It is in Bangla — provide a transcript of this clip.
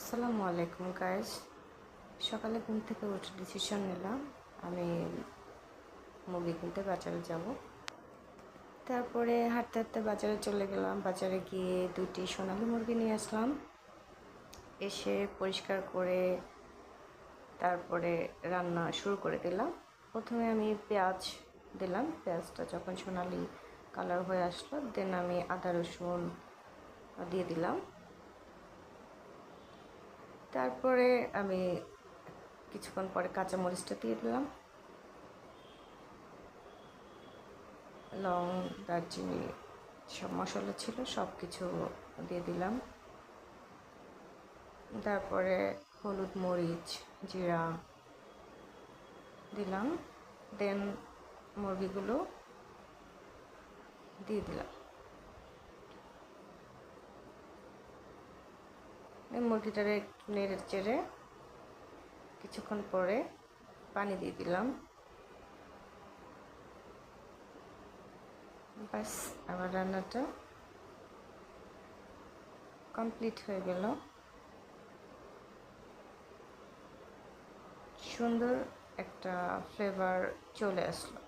আসসালামু আলাইকুম গাইস। সকালে ঘুম থেকে উঠে ডিসিশন নিলাম আমি মুরগি কিনতে বাজারে যাব। তারপরে হাঁটতে হাঁটতে বাজারে চলে গেলাম। বাজারে গিয়ে 2টি সোনালী মুরগি নিয়ে আসলাম। এসে পরিষ্কার করে তারপরে রান্না শুরু করে দিলাম। প্রথমে আমি পেঁয়াজ দিলাম। পেঁয়াজটা যখন সোনালী কালার হয়ে আসলো দেন আমি আদা রসুন দিয়ে দিলাম। তারপরে আমি কিছুক্ষণ পরে কাঁচামরিচটা দিয়ে দিলাম, লং দারচিনি সব মশলা ছিল সব কিছু দিয়ে দিলাম। তারপরে হলুদ মরিচ জিরা দিলাম, দেন মুরগিগুলো দিয়ে দিলাম। মুরগিটারে নেড়ে চেড়ে কিছুক্ষণ পরে পানি দিয়ে দিলাম। বাস আমার রান্নাটা কমপ্লিট হয়ে গেল। সুন্দর একটা ফ্লেভার চলে আসলো।